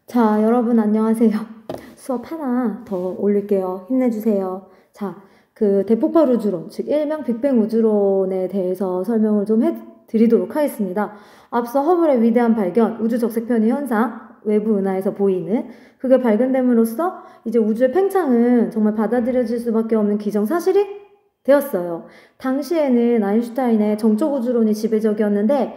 자, 여러분 안녕하세요. 수업 하나 더 올릴게요. 힘내주세요. 자, 그 대폭발 우주론, 즉 일명 빅뱅 우주론에 대해서 설명을 좀 해드리도록 하겠습니다. 앞서 허블의 위대한 발견, 우주 적색 편의 현상, 외부 은하에서 보이는 그게 발견됨으로써 이제 우주의 팽창은 정말 받아들여질 수밖에 없는 기정사실이 되었어요. 당시에는 아인슈타인의 정적 우주론이 지배적이었는데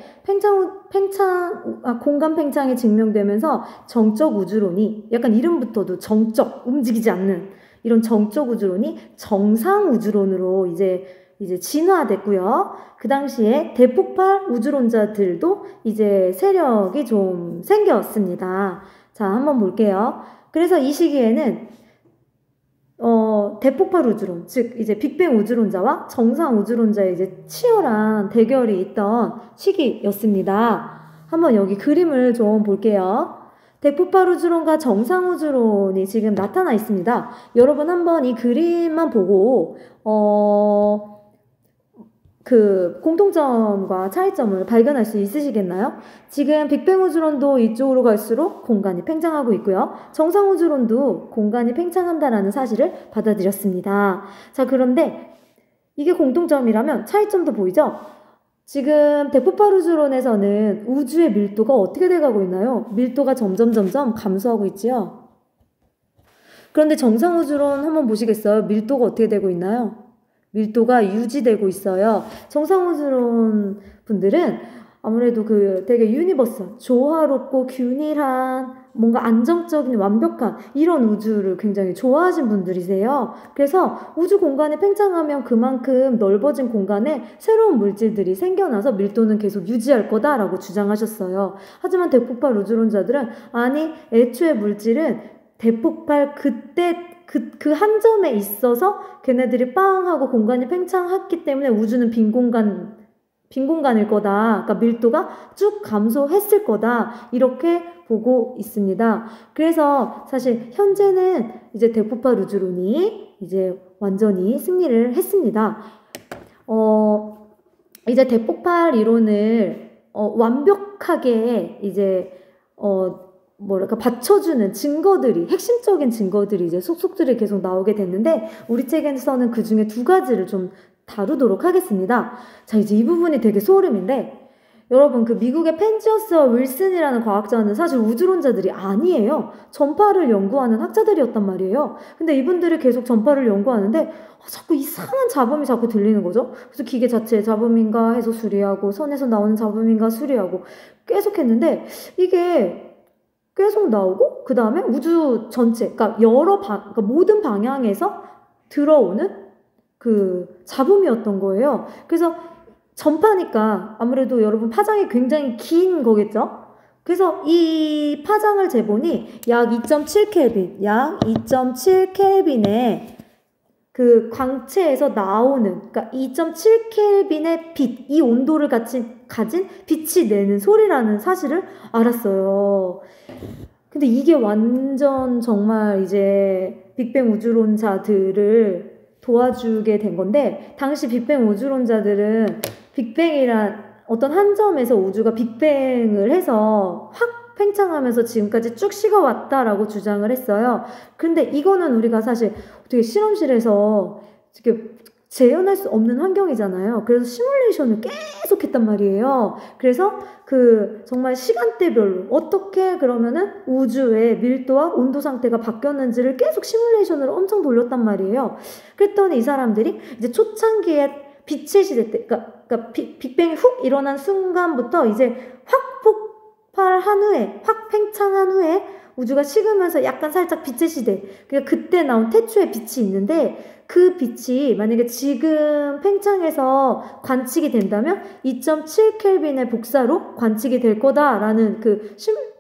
공간 팽창이 증명되면서 정적 우주론이 약간 이름부터도 정적, 움직이지 않는 이런 정적 우주론이 정상 우주론으로 이제 진화됐고요. 그 당시에 대폭발 우주론자들도 이제 세력이 좀 생겼습니다. 자, 한번 볼게요. 그래서 이 시기에는 대폭발 우주론, 즉 이제 빅뱅 우주론자와 정상 우주론자의 이제 치열한 대결이 있던 시기였습니다. 한번 여기 그림을 좀 볼게요. 대폭발 우주론과 정상 우주론이 지금 나타나 있습니다. 여러분 한번 이 그림만 보고 그 공통점과 차이점을 발견할 수 있으시겠나요? 지금 빅뱅 우주론도 이쪽으로 갈수록 공간이 팽창하고 있고요. 정상 우주론도 공간이 팽창한다라는 사실을 받아들였습니다. 자, 그런데 이게 공통점이라면 차이점도 보이죠? 지금 대폭발 우주론에서는 우주의 밀도가 어떻게 돼가고 있나요? 밀도가 점점 감소하고 있지요. 그런데 정상 우주론 한번 보시겠어요? 밀도가 어떻게 되고 있나요? 밀도가 유지되고 있어요. 정상우주론 분들은 아무래도 그 되게 유니버스, 조화롭고 균일한 뭔가 안정적인 완벽한 이런 우주를 굉장히 좋아하신 분들이세요. 그래서 우주 공간이 팽창하면 그만큼 넓어진 공간에 새로운 물질들이 생겨나서 밀도는 계속 유지할 거다라고 주장하셨어요. 하지만 대폭발 우주론자들은 아니, 애초에 물질은 대폭발 그때 그 한 점에 있어서 걔네들이 빵 하고 공간이 팽창했기 때문에 우주는 빈 공간일 거다. 그러니까 밀도가 쭉 감소했을 거다. 이렇게 보고 있습니다. 그래서 사실 현재는 이제 대폭발 우주론이 이제 완전히 승리를 했습니다. 이제 대폭발 이론을 완벽하게 이제 뭐랄까 받쳐주는 증거들이, 핵심적인 증거들이 이제 속속들이 계속 나오게 됐는데 우리 책에서는 그 중에 두 가지를 좀 다루도록 하겠습니다. 자, 이제 이 부분이 되게 소름인데 여러분, 그 미국의 펜지어스와 윌슨이라는 과학자는 사실 우주론자들이 아니에요. 전파를 연구하는 학자들이었단 말이에요. 근데 이분들이 계속 전파를 연구하는데 자꾸 이상한 잡음이 자꾸 들리는 거죠. 그래서 기계 자체의 잡음인가 해서 수리하고 선에서 나오는 잡음인가 수리하고 계속 했는데 이게 계속 나오고 그 다음에 우주 전체, 그러니까 그러니까 모든 방향에서 들어오는 그 잡음이었던 거예요. 그래서 전파니까 아무래도 여러분 파장이 굉장히 긴 거겠죠? 그래서 이 파장을 재보니 약 2.7켈빈, 약 2.7켈빈의 그 광채에서 나오는, 그러니까 2.7켈빈의 빛, 이 온도를 가진 빛이 내는 소리라는 사실을 알았어요. 근데 이게 완전 정말 이제 빅뱅 우주론자들을 도와주게 된 건데, 당시 빅뱅 우주론자들은 빅뱅이란 어떤 한 점에서 우주가 빅뱅을 해서 확 팽창하면서 지금까지 쭉 식어왔다라고 주장을 했어요. 근데 이거는 우리가 사실 어떻게 실험실에서 이렇게 재현할 수 없는 환경이잖아요. 그래서 시뮬레이션을 계속 했단 말이에요. 그래서 그 정말 시간대별로 어떻게 그러면은 우주의 밀도와 온도 상태가 바뀌었는지를 계속 시뮬레이션을 엄청 돌렸단 말이에요. 그랬더니 이 사람들이 이제 초창기에 빛의 시대 때, 그러니까 빅뱅이 훅 일어난 순간부터 이제 확 폭발한 후에, 확 팽창한 후에 우주가 식으면서 약간 살짝 빛의 시대, 그러니까 그때 나온 태초의 빛이 있는데 그 빛이 만약에 지금 팽창해서 관측이 된다면 2.7켈빈의 복사로 관측이 될 거다라는 그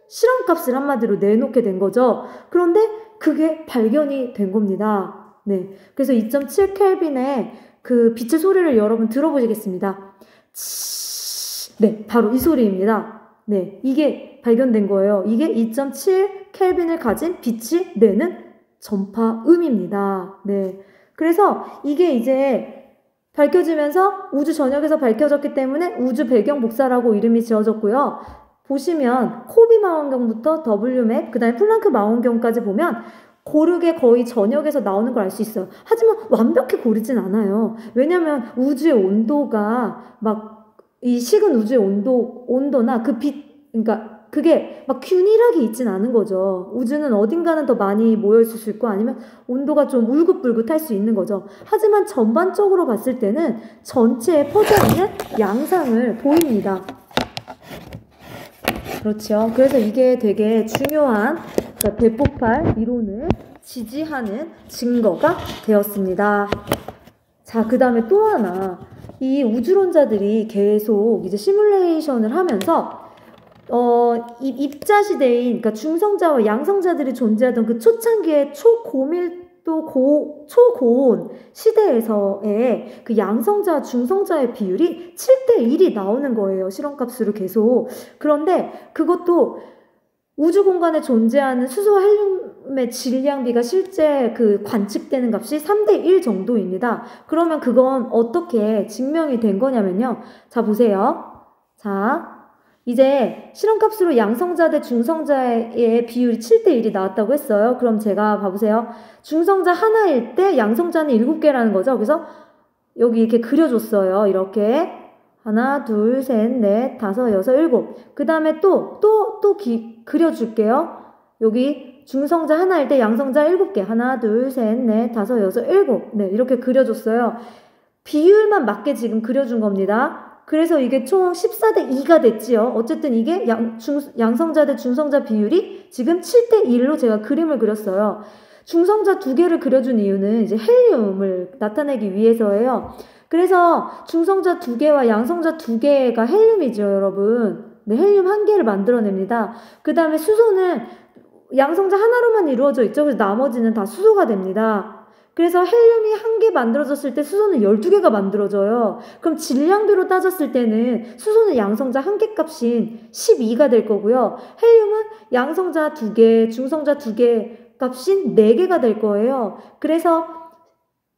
실험값을 한마디로 내놓게 된 거죠. 그런데 그게 발견이 된 겁니다. 네, 그래서 2.7켈빈의 그 빛의 소리를 여러분 들어보시겠습니다. 네, 바로 이 소리입니다. 네, 이게 발견된 거예요. 이게 2.7켈빈을 가진 빛이 내는 전파음입니다. 네. 그래서 이게 이제 밝혀지면서 우주 전역에서 밝혀졌기 때문에 우주 배경 복사라고 이름이 지어졌고요. 보시면 코비 망원경부터 WMAP, 그 다음에 플랑크 망원경까지 보면 고르게 거의 전역에서 나오는 걸 알 수 있어요. 하지만 완벽히 고르진 않아요. 왜냐면 우주의 온도가 막 이 식은 우주의 온도나 그 빛, 그러니까 그게 막 균일하게 있진 않은 거죠. 우주는 어딘가는 더 많이 모여있을 수 있고 아니면 온도가 좀 울긋불긋할 수 있는 거죠. 하지만 전반적으로 봤을 때는 전체에 퍼져 있는 양상을 보입니다. 그렇죠. 그래서 이게 되게 중요한 대폭발 이론을 지지하는 증거가 되었습니다. 자, 그 다음에 또 하나. 이 우주론자들이 계속 이제 시뮬레이션을 하면서 입자 시대인, 그러니까 중성자와 양성자들이 존재하던 그 초창기의 초고밀도 초고온 시대에서의 그 양성자, 중성자의 비율이 7대1이 나오는 거예요. 실험값으로 계속. 그런데 그것도 우주 공간에 존재하는 수소와 헬륨의 질량비가 실제 그 관측되는 값이 3대1 정도입니다. 그러면 그건 어떻게 증명이 된 거냐면요. 자, 보세요. 자, 이제 실험값으로 양성자 대 중성자의 비율이 7대1이 나왔다고 했어요. 그럼 제가 봐보세요. 중성자 하나일 때 양성자는 7개라는 거죠. 그래서 여기 이렇게 그려줬어요. 이렇게. 하나, 둘, 셋, 넷, 다섯, 여섯, 일곱. 그 다음에 또 그려줄게요. 여기 중성자 하나일 때 양성자 7개. 하나, 둘, 셋, 넷, 다섯, 여섯, 일곱. 네, 이렇게 그려줬어요. 비율만 맞게 지금 그려준 겁니다. 그래서 이게 총 14대2가 됐지요. 어쨌든 이게 양성자 대 중성자 비율이 지금 7대1로 제가 그림을 그렸어요. 중성자 2개를 그려준 이유는 이제 헬륨을 나타내기 위해서예요. 그래서 중성자 2개와 양성자 2개가 헬륨이죠, 여러분. 네, 헬륨 1개를 만들어냅니다. 그 다음에 수소는 양성자 하나로만 이루어져 있죠. 그래서 나머지는 다 수소가 됩니다. 그래서 헬륨이 1개 만들어졌을 때 수소는 12개가 만들어져요. 그럼 질량비로 따졌을 때는 수소는 양성자 1개 값인 12가 될 거고요. 헬륨은 양성자 2개, 중성자 2개 값인 4개가 될 거예요. 그래서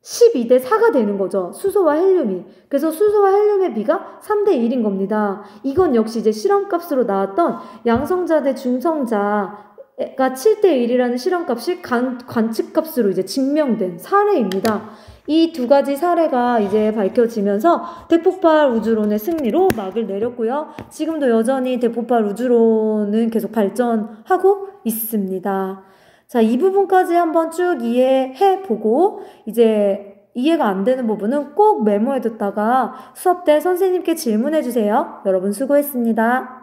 12대 4가 되는 거죠. 수소와 헬륨이. 그래서 수소와 헬륨의 비가 3대1인 겁니다. 이건 역시 이제 실험값으로 나왔던 양성자 대 중성자가 7대1이라는 실험값이 관측값으로 이제 증명된 사례입니다. 이 두 가지 사례가 이제 밝혀지면서 대폭발 우주론의 승리로 막을 내렸고요. 지금도 여전히 대폭발 우주론은 계속 발전하고 있습니다. 자, 이 부분까지 한번 쭉 이해해보고 이제 이해가 안 되는 부분은 꼭 메모해뒀다가 수업 때 선생님께 질문해주세요. 여러분 수고했습니다.